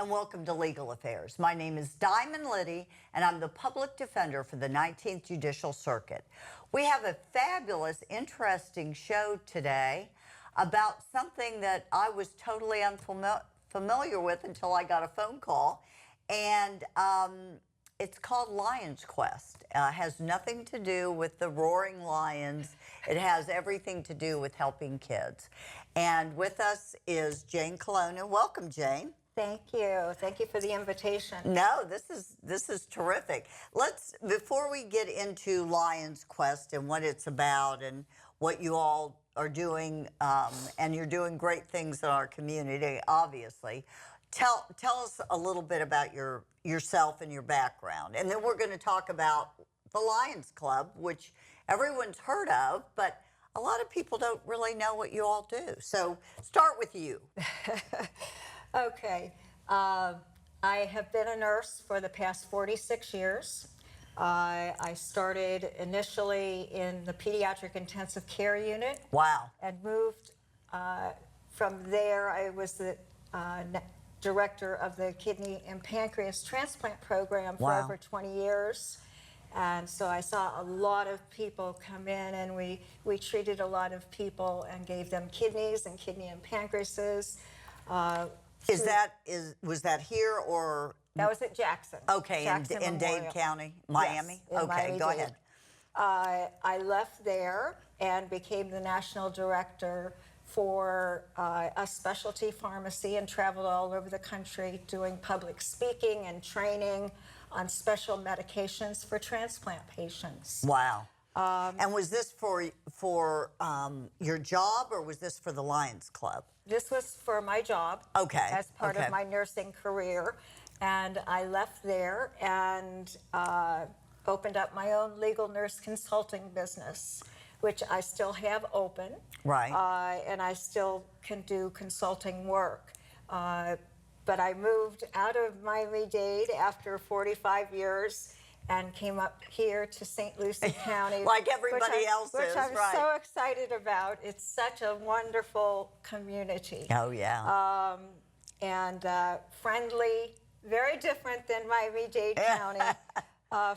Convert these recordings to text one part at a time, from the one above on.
and welcome to Legal Affairs. My name is Diamond Litty, and I'm the public defender for the 19th Judicial Circuit. We have a fabulous, interesting show today about something that I was totally unfamiliar with until I got a phone call, and it's called Lion's Quest. It has nothing to do with the roaring lions. It has everything to do with helping kids. And with us is Jane Colona. Welcome, Jane. Thank you. Thank you for the invitation. No, this is terrific. Before we get into Lion's Quest and what it's about and what you all are doing, and you're doing great things in our community, obviously. Tell us a little bit about yourself and your background, and then we're going to talk about the Lions Club, which everyone's heard of, but a lot of people don't really know what you all do. So start with you. Okay. I have been a nurse for the past 46 years. I started initially in the pediatric intensive care unit. Wow. And moved from there. I was the director of the kidney and pancreas transplant program for over 20 years. And so I saw a lot of people come in, and we treated a lot of people and gave them kidneys and kidney and pancreases. Was that here or? That was at Jackson. Okay, Jackson in Dade County, Miami? Yes, in okay, go ahead. I left there and became the national director for a specialty pharmacy and traveled all over the country doing public speaking and training on special medications for transplant patients. Wow. And was this for your job, or was this for the Lions Club? This was for my job. Okay. As part of my nursing career. And I left there and opened up my own legal nurse consulting business, which I still have open. Right. And I still can do consulting work. But I moved out of Miami-Dade after 45 years and came up here to St. Lucie County. Like everybody else is, which I'm right. so excited about. It's such a wonderful community. Oh, yeah. And friendly, very different than Miami-Dade County,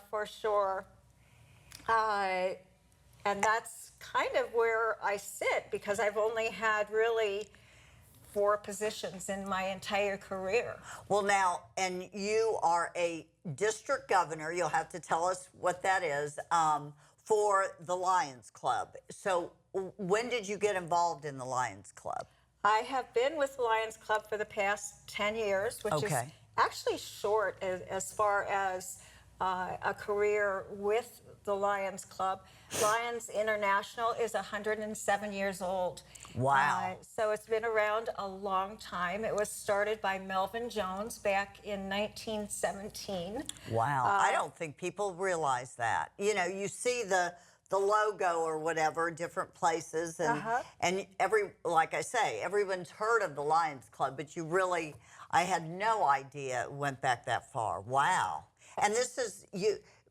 for sure. And that's kind of where I sit, because I've only had really 4 positions in my entire career. Well, now, and you are a district governor. You'll have to tell us what that is, for the Lions Club. So when did you get involved in the Lions Club? I have been with the Lions Club for the past 10 years, which is actually short as far as a career with the Lions Club. Lions International is 107 years old. Wow. So it's been around a long time. It was started by Melvin Jones back in 1917. Wow. I don't think people realize that. You know, you see the logo or whatever, different places, and like I say, everyone's heard of the Lions Club, but I had no idea it went back that far. Wow. And this is,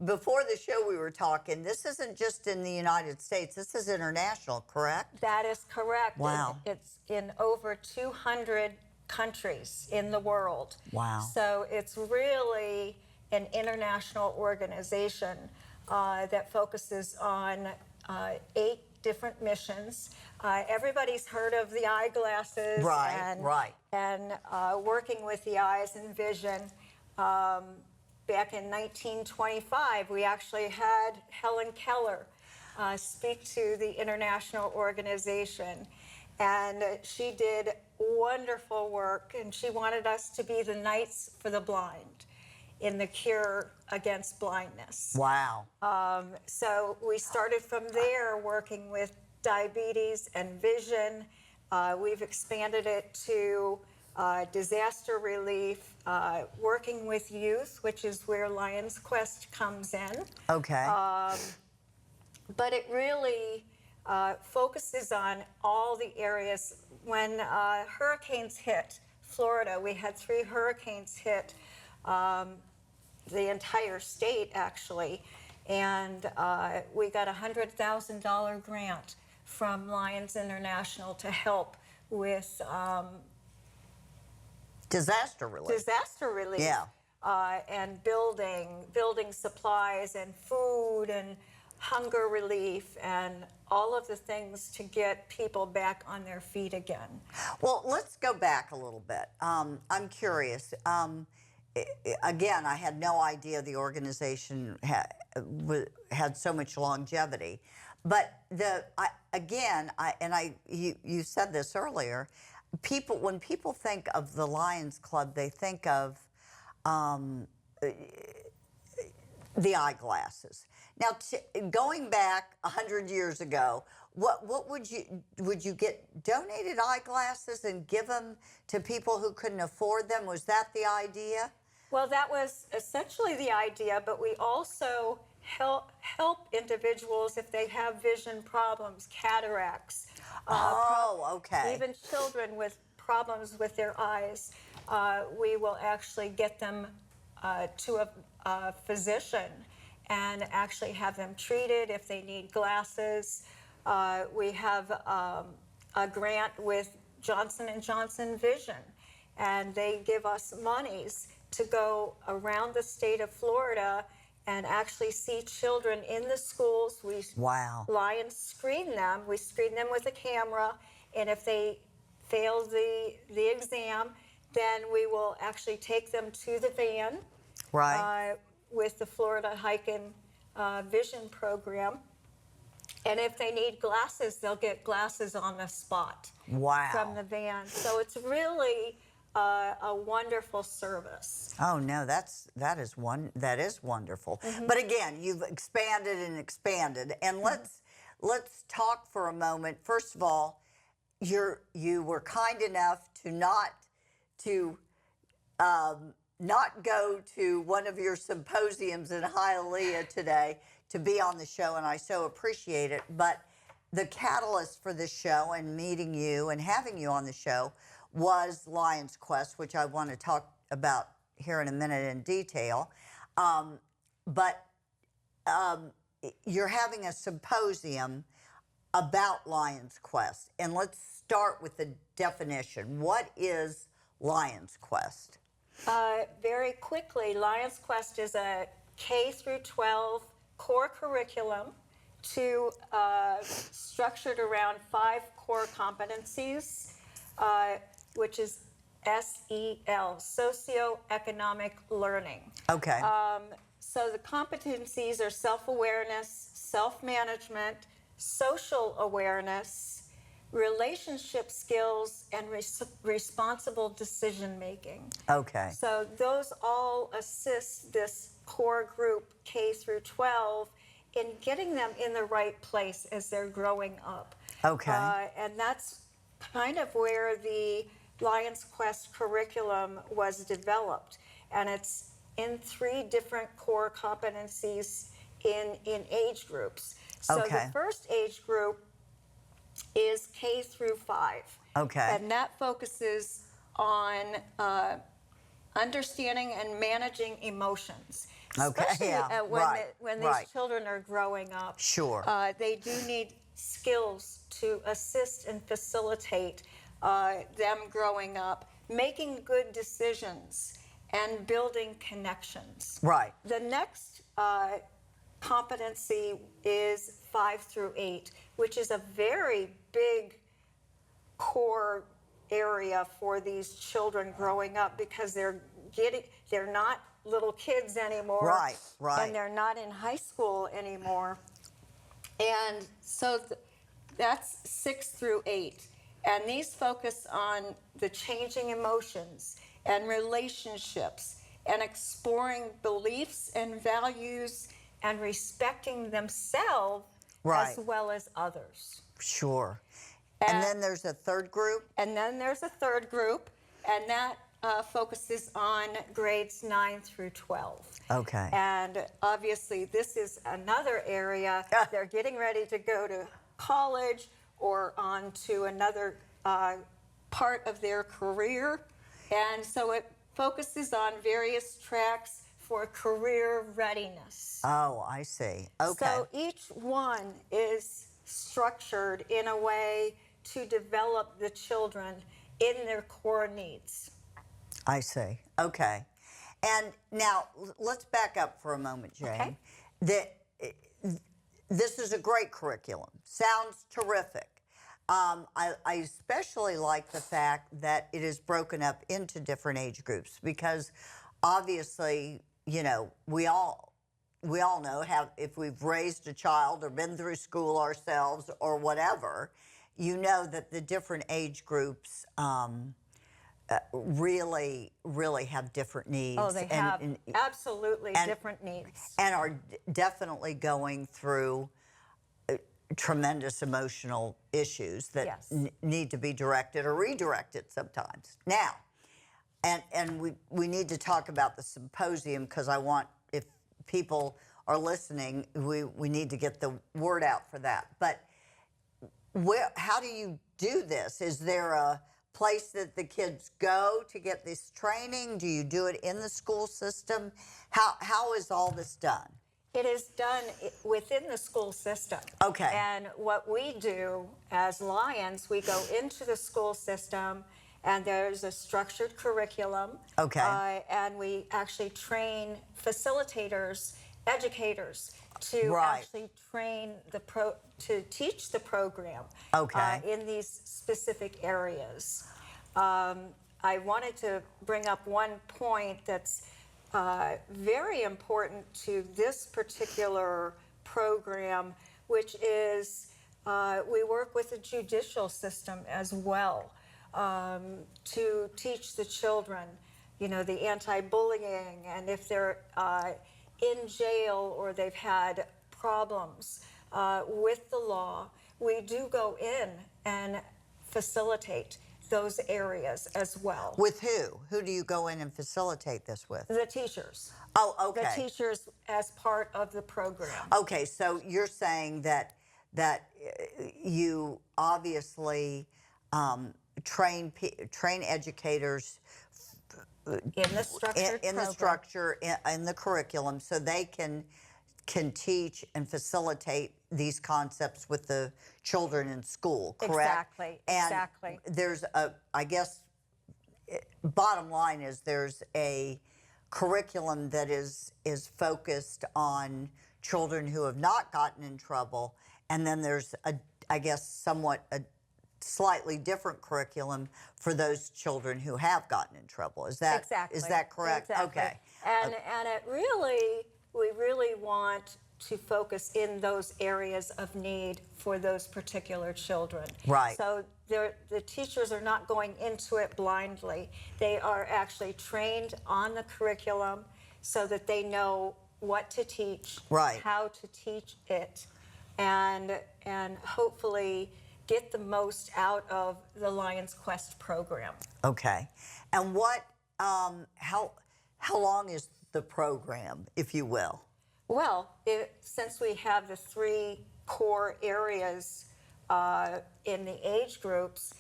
before the show we were talking, this isn't just in the United States, this is international, correct? That is correct. Wow. It's in over 200 countries in the world. Wow. So it's really an international organization that focuses on 8 different missions. Everybody's heard of the eyeglasses. And working with the eyes and vision. Back in 1925, we actually had Helen Keller speak to the international organization. And she did wonderful work, and she wanted us to be the Knights for the Blind in the cure against blindness. Wow. So we started from there working with diabetes and vision. We've expanded it to disaster relief, working with youth, which is where Lions Quest comes in. Okay. But it really focuses on all the areas. When hurricanes hit Florida, we had 3 hurricanes hit the entire state, actually, and we got a $100,000 grant from Lions International to help with Disaster relief. Disaster relief. Yeah. And building supplies and food and hunger relief and all of the things to get people back on their feet again. Well, let's go back a little bit. I'm curious. Again, I had no idea the organization had so much longevity. But you said this earlier. When people think of the Lions Club, they think of the eyeglasses. Now, going back 100 years ago, what would you get donated eyeglasses and give them to people who couldn't afford them? Was that the idea? Well, that was essentially the idea, but we also help individuals if they have vision problems, cataracts. Okay. Even children with problems with their eyes. We will actually get them to a physician and actually have them treated if they need glasses. We have a grant with Johnson & Johnson Vision, and they give us monies to go around the state of Florida and actually see children in the schools. Lions screen them. We screen them with a camera, and if they fail the exam, then we will actually take them to the van. Right. With the Florida Hiking Vision Program. And if they need glasses, they'll get glasses on the spot. Wow. From the van. So it's really a wonderful service. Oh no, that is wonderful. Mm-hmm. But again, you've expanded and expanded, and let's talk for a moment. First of all, you were kind enough to not go to one of your symposiums in Hialeah today to be on the show, and I so appreciate it. But the catalyst for this show and meeting you and having you on the show was Lions Quest, which I want to talk about here in a minute in detail. But you're having a symposium about Lions Quest. And let's start with the definition. What is Lions Quest? Very quickly, Lions Quest is a K through 12 core curriculum structured around 5 core competencies, which is SEL, socioeconomic learning. Okay. So the competencies are self-awareness, self-management, social awareness, relationship skills, and responsible decision-making. Okay. So those all assist this core group, K through 12, in getting them in the right place as they're growing up. Okay. And that's kind of where the Lions Quest curriculum was developed. And it's in 3 different core competencies in age groups. So the first age group is K through 5. Okay. And that focuses on understanding and managing emotions. Especially when these children are growing up. Sure. They do need skills to assist and facilitate them growing up, making good decisions, and building connections. Right. The next competency is 5 through 8, which is a very big core area for these children growing up because they're not little kids anymore. Right, right. And they're not in high school anymore. And so that's 6 through 8. And these focus on the changing emotions and relationships and exploring beliefs and values and respecting themselves as well as others. Sure. And then there's a third group? And then there's a third group, and that focuses on grades 9 through 12. Okay. And obviously, this is another area. They're getting ready to go to college or on to another part of their career. And so it focuses on various tracks for career readiness. Oh, I see. Okay. So each one is structured in a way to develop the children in their core needs. I see. Okay. And now let's back up for a moment, Jane. Okay. This is a great curriculum. Sounds terrific. I especially like the fact that it is broken up into different age groups because obviously, you know, we all know how if we've raised a child or been through school ourselves or whatever, you know that the different age groups really have different needs. Oh, they have absolutely different needs. And are definitely going through tremendous emotional issues that Yes. need to be directed or redirected sometimes. Now, and we need to talk about the symposium because I want, if people are listening, we need to get the word out for that. But how do you do this? Is there a place that the kids go to get this training? Do you do it in the school system? How is all this done? It is done within the school system. Okay. And what we do as Lions, we go into the school system and there's a structured curriculum. Okay. And we actually train facilitators, educators to Right. actually train to teach the program. Okay. In these specific areas. I wanted to bring up one point that's very important to this particular program, which is we work with the judicial system as well to teach the children, you know, the anti-bullying, and if they're in jail or they've had problems with the law, we do go in and facilitate those areas as well. With who? Who do you go in and facilitate this with? The teachers. Oh, okay. The teachers as part of the program. Okay, so you're saying that you obviously train educators In the structured in the program. structure in the curriculum, so they can teach and facilitate these concepts with the children in school. Correct? Exactly. And Exactly. there's I guess, bottom line is there's a curriculum that is focused on children who have not gotten in trouble, and then there's I guess somewhat a slightly different curriculum for those children who have gotten in trouble. Is that Exactly. Is that correct? Exactly. Okay. And we really want to focus in those areas of need for those particular children. Right. So the teachers are not going into it blindly. They are actually trained on the curriculum so that they know what to teach, Right. how to teach it, and hopefully get the most out of the Lions Quest program. Okay. And what how long is the program, if you will? Well, since we have the three core areas in the age groups,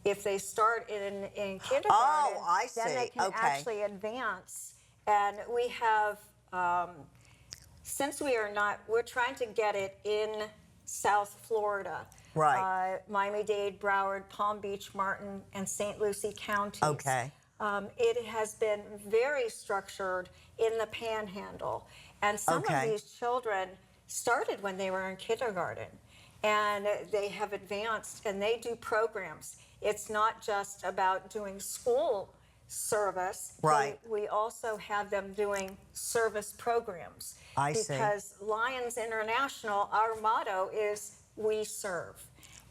if they start in kindergarten, I then they see. can Okay. actually advance. And we have, since we're trying to get it in South Florida. Right. Miami-Dade, Broward, Palm Beach, Martin, and St. Lucie counties. Okay. It has been very structured in the Panhandle. And some of Okay. these children started when they were in kindergarten. And they have advanced and they do programs. It's not just about doing school service. Right. We also have them doing service programs. I see. Because Lions International, our motto is we serve.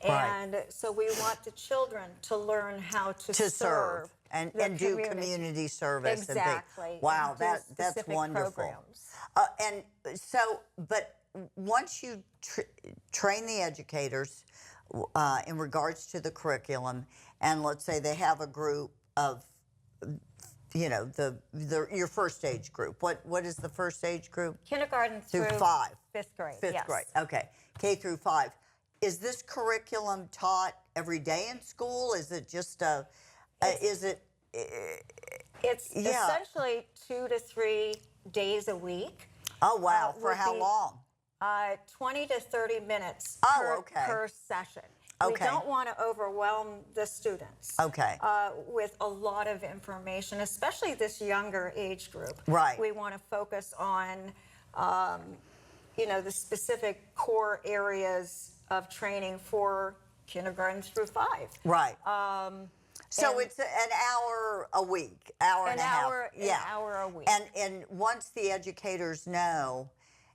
Right. And so we want the children to learn how to serve and the do community service. Exactly. And wow, and do that's specific wonderful. programs. And so, but once you train the educators in regards to the curriculum, and let's say they have a group of, you know, your first age group. What is the first age group? Kindergarten through 5. fifth grade. Fifth yes. grade. Okay. K through 5. Is this curriculum taught every day in school? Is it just It's essentially 2 to 3 days a week. Oh, wow. For would how be- long? 20 to 30 minutes Oh, okay. per session. We Okay. don't want to overwhelm the students Okay. with a lot of information, especially this younger age group. Right. We want to focus on, the specific core areas of training for kindergarten through 5. Right. So and- it's an hour a week, hour and a half. An hour a week. And once the educators know,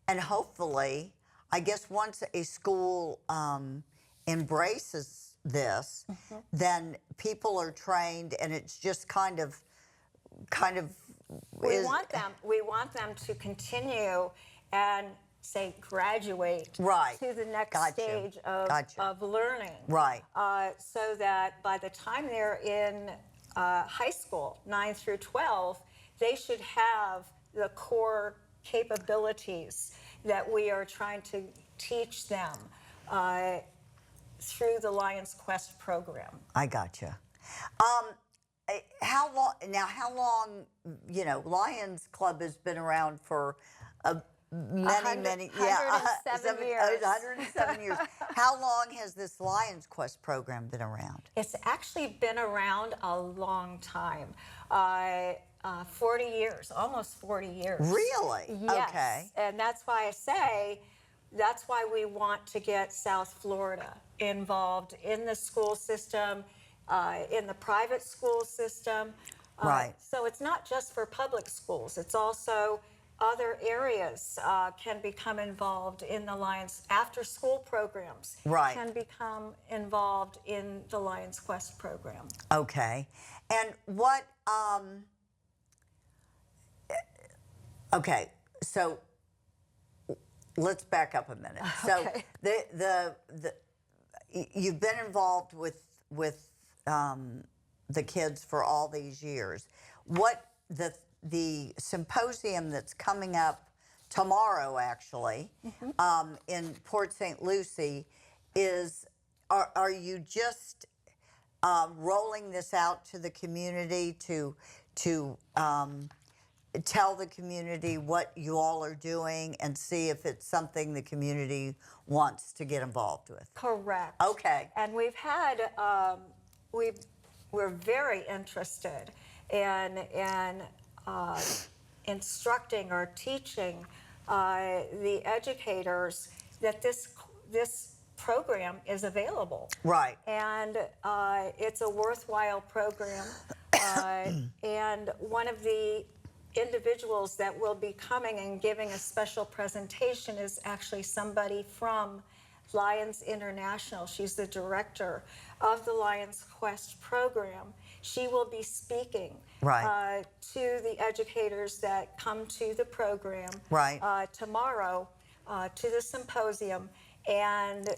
and hopefully, I guess once a school embraces this, then people are trained, and it's just kind of. We want them to continue and say graduate Right. to the next Gotcha. stage of, Gotcha. of learning. Right. So that by the time they're in high school, 9 through 12, they should have the core capabilities that we are trying to teach them through the Lions Quest program. I gotcha. How long? Now, how long? Lions Club has been around for many 107 years. 107 years. How long has this Lions Quest program been around? It's actually been around a long time. 40 years, almost 40 years. Really? Yes. Okay. And that's why I say, that's why we want to get South Florida involved in the school system, in the private school system. Right. So it's not just for public schools. It's also other areas can become involved in the Lions after-school programs. Right. Can become involved in the Lions Quest program. Okay. And what? Okay. So let's back up a minute. So Okay. the you've been involved with the kids for all these years. What the symposium that's coming up tomorrow, actually, in Port St. Lucie, is are you just rolling this out to the community to tell the community what you all are doing and see if it's something the community wants to get involved with? Correct. Okay. And we've had, we're very interested in instructing or teaching the educators that this program is available. Right. And it's a worthwhile program. And one of the individuals that will be coming and giving a special presentation is actually somebody from Lions International. She's the director of the Lions Quest program. She will be speaking Right. to the educators that come to the program Right. Tomorrow to the symposium, and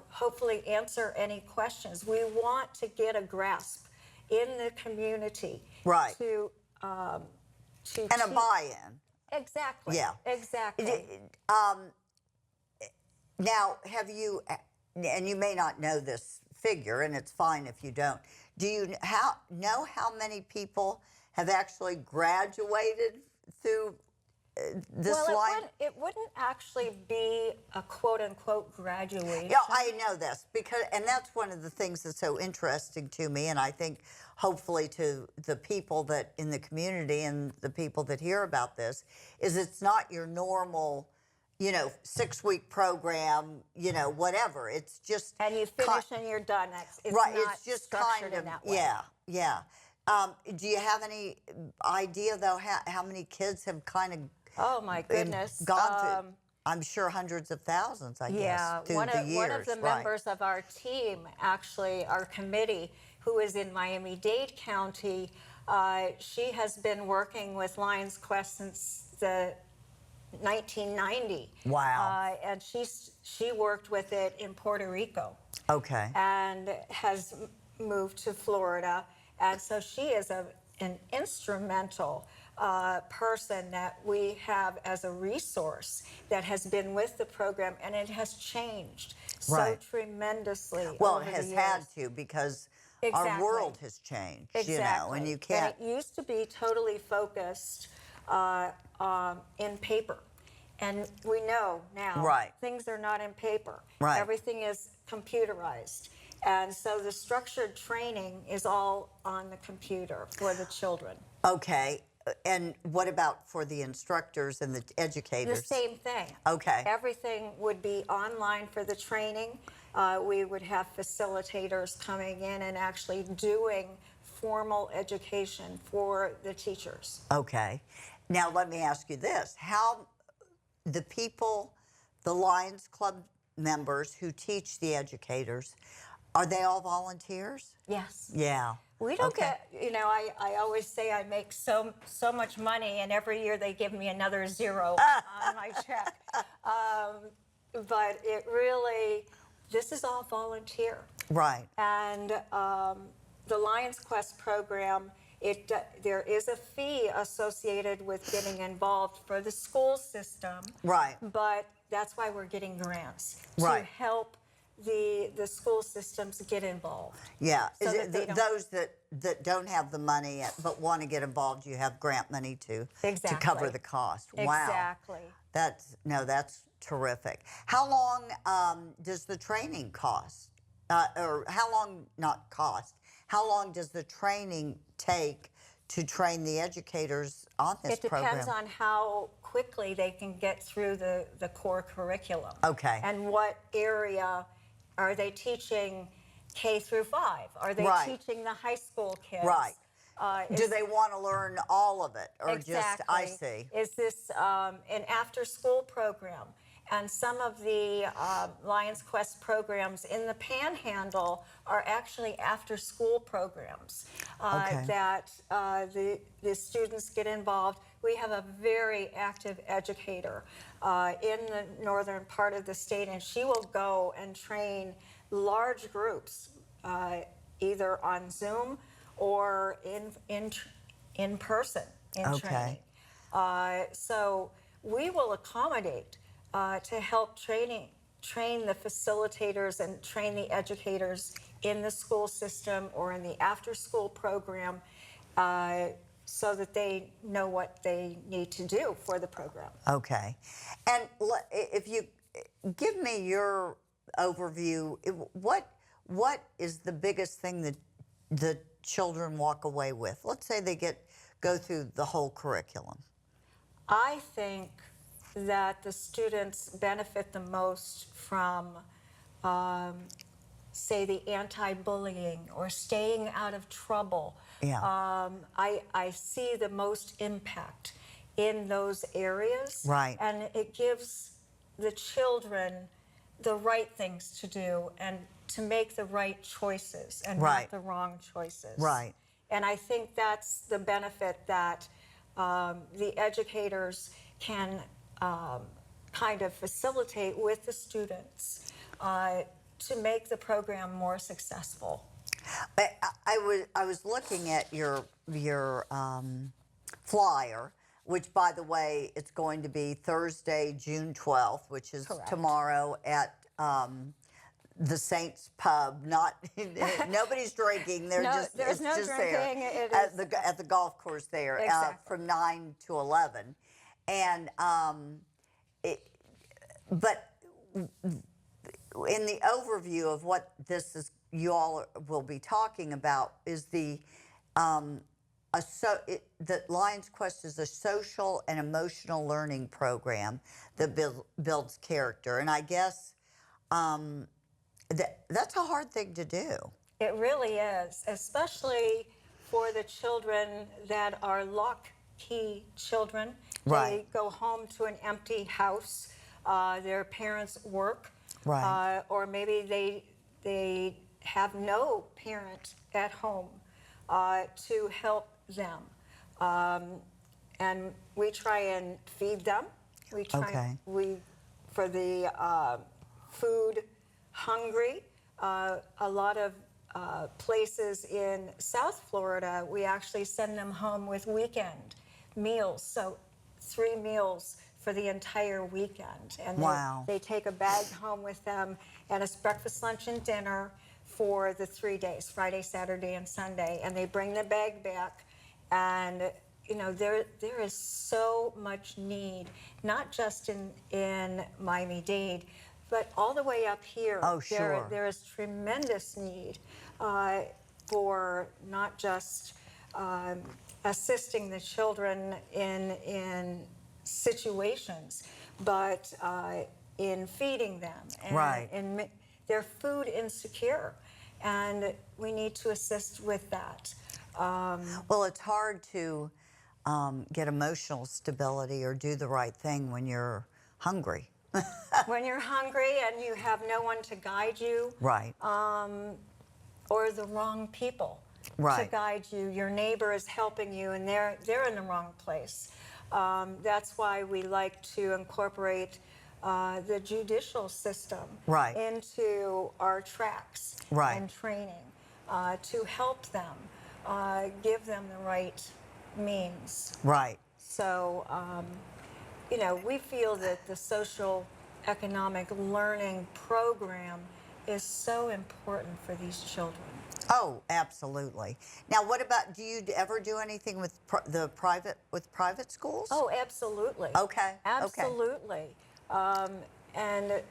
hopefully answer any questions. We want to get a grasp in the community Right. to And a buy-in. Exactly. Yeah. Exactly. Now, have you, and you may not know this figure, and it's fine if you don't, do you know how many people have actually graduated through this line? It wouldn't actually be a quote-unquote graduation. Yeah, I know this, and that's one of the things that's so interesting to me, and I think hopefully to the people that in the community and the people that hear about this, is it's not your normal 6-week program, whatever. It's just And you finish and you're done. It's right. not It's just structured kind of in that way. yeah. Do you have any idea though how many kids have kind of Oh my goodness. gone through? I'm sure hundreds of thousands. I guess through the years. One of the members of our team, actually, our committee, who is in Miami-Dade County, she has been working with Lions Quest since the 1990. Wow. And she worked with it in Puerto Rico Okay. and has moved to Florida. And so she is an instrumental person that we have as a resource that has been with the program, and it has changed Right. so tremendously. Well, over it has the had years. to because Exactly. our world has changed. Exactly. And you can't. And it used to be totally focused in paper. And we know now Right. things are not in paper. Right. Everything is computerized. And so the structured training is all on the computer for the children. Okay. And what about for the instructors and the educators? The same thing. Okay. Everything would be online for the training. We would have facilitators coming in and actually doing formal education for the teachers. Okay. Now let me ask you this. How the people, the Lions Club members who teach the educators, are they all volunteers? Yes. Yeah. We don't Okay. get, you know, I always say I make so much money, and every year they give me another zero on my check. But it really, this is all volunteer. Right. And the Lions Quest program, there is a fee associated with getting involved for the school system. Right. But that's why we're getting grants to Right. help the school systems get involved. Yeah. So Is that it they don't- those that don't have the money but want to get involved, you have grant money to cover Exactly. the cost. Wow. Exactly. That's terrific. How long does the training cost? Or how long, not cost, how long does the training take to train the educators on this It program? depends on how quickly they can get through the core curriculum. Okay. And what area are they teaching K through 5? Are they Right. teaching the high school kids? Right. Is- Do they want to learn all of it, or just, I see? Is this an after-school program? And some of the Lions Quest programs in the Panhandle are actually after-school programs Okay. that the students get involved. We have a very active educator in the northern part of the state, and she will go and train large groups, either on Zoom or in person in Okay. training. So we will accommodate to help train the facilitators and train the educators in the school system or in the after-school program so that they know what they need to do for the program. Okay. And if you give me your overview, what is the biggest thing that the children walk away with? Let's say they go through the whole curriculum. I think that the students benefit the most from, say, the anti-bullying or staying out of trouble. Yeah. I see the most impact in those areas. Right. And it gives the children the right things to do and to make the right choices and Right. not the wrong choices. Right. And I think that's the benefit that the educators can kind of facilitate with the students to make the program more successful. I was looking at your flyer, which, by the way, it's going to be Thursday, June 12th, which is Correct. tomorrow at the Saints Pub. Not nobody's drinking. They're No, just there's it's no just drinking. there It at is- the golf course there Exactly. from 9 to 11, and but in the overview of what this is, you all will be talking about is the Lions Quest is a social and emotional learning program that builds character, and I guess that's a hard thing to do. It really is, especially for the children that are lock-key children. Right. They go home to an empty house. Their parents work. Right. Or maybe they have no parent at home to help them. And we try and feed them. We try. Okay. For the food hungry, a lot of places in South Florida, we actually send them home with weekend meals. So 3 meals for the entire weekend. And Wow. they take a bag home with them, and it's breakfast, lunch, and dinner for the 3 days, Friday, Saturday, and Sunday. And they bring the bag back, and you know, there is so much need, not just in Miami-Dade, but all the way up here, Oh, sure. there is tremendous need for not just assisting the children in situations, but in feeding them. And Right. they're food insecure, and we need to assist with that. Well, it's hard to get emotional stability or do the right thing when you're hungry. When you're hungry and you have no one to guide you, Right. or the wrong people to Right. guide you, your neighbor is helping you, and they're in the wrong place. That's why we like to incorporate the judicial system Right. into our tracks Right. and training to help them, give them the right means. Right. So, we feel that the social economic learning program is so important for these children. Oh, absolutely. Now, what about, do you ever do anything with private schools? Oh, absolutely. Okay. Absolutely. And,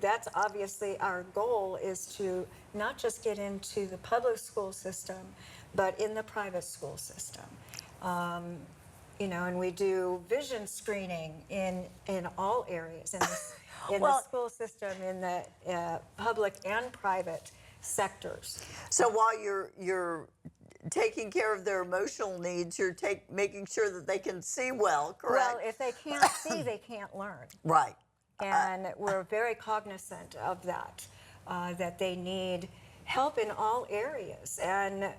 that's obviously our goal, is to not just get into the public school system, but in the private school system. And we do vision screening in all areas, in the school system, in the public and private sectors. So while you're taking care of their emotional needs, you're making sure that they can see well, correct? Well, if they can't see, they can't learn. Right. And we're very cognizant of that, that they need help in all areas. And,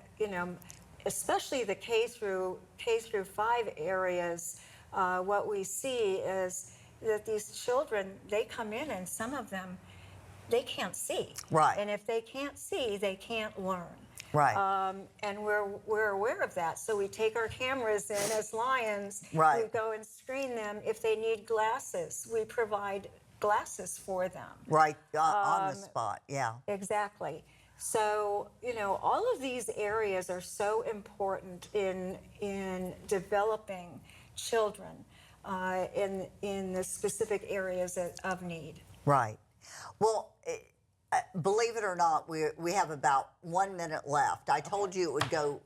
especially the K through 5 areas, what we see is that these children, they come in, and some of them, they can't see. Right. And if they can't see, they can't learn. Right. And we're aware of that. So we take our cameras in as Lions. Right. We go and screen them. If they need glasses, we provide glasses for them. Right. On the spot. Yeah. Exactly. So, all of these areas are so important in developing children in the specific areas of need. Right. Well, believe it or not, we have about 1 minute left. I told you it would go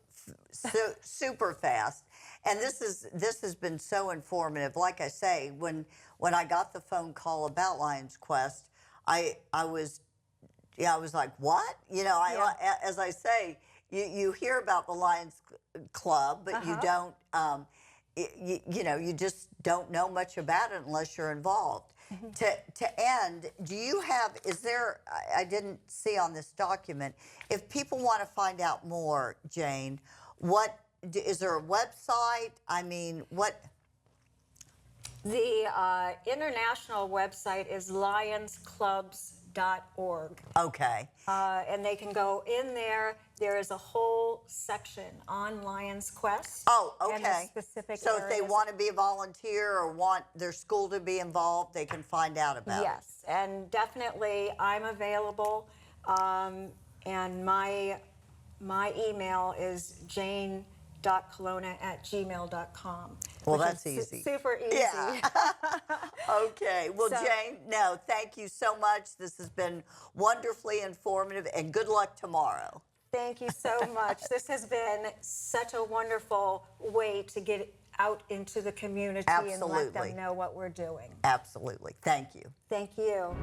super fast, and this has been so informative. Like I say, when I got the phone call about Lions Quest, I was like, what? As I say, you hear about the Lions Club, but you don't. You just don't know much about it unless you're involved. To end, I didn't see on this document, if people want to find out more, Jane, is there a website? I mean, what? The international website is lionsclubs.org. Okay. And they can go in there. There is a whole section on Lions Quest. Oh, okay. And the specific So if they areas. want to be a volunteer or want their school to be involved, they can find out about it. Yes, and definitely I'm available. And my email is jane.colona@gmail.com. Well, that's easy. Super easy. Yeah. Okay. Well, Jane, thank you so much. This has been wonderfully informative, and good luck tomorrow. Thank you so much. This has been such a wonderful way to get out into the community and let them know what we're doing. Absolutely. Thank you. Thank you.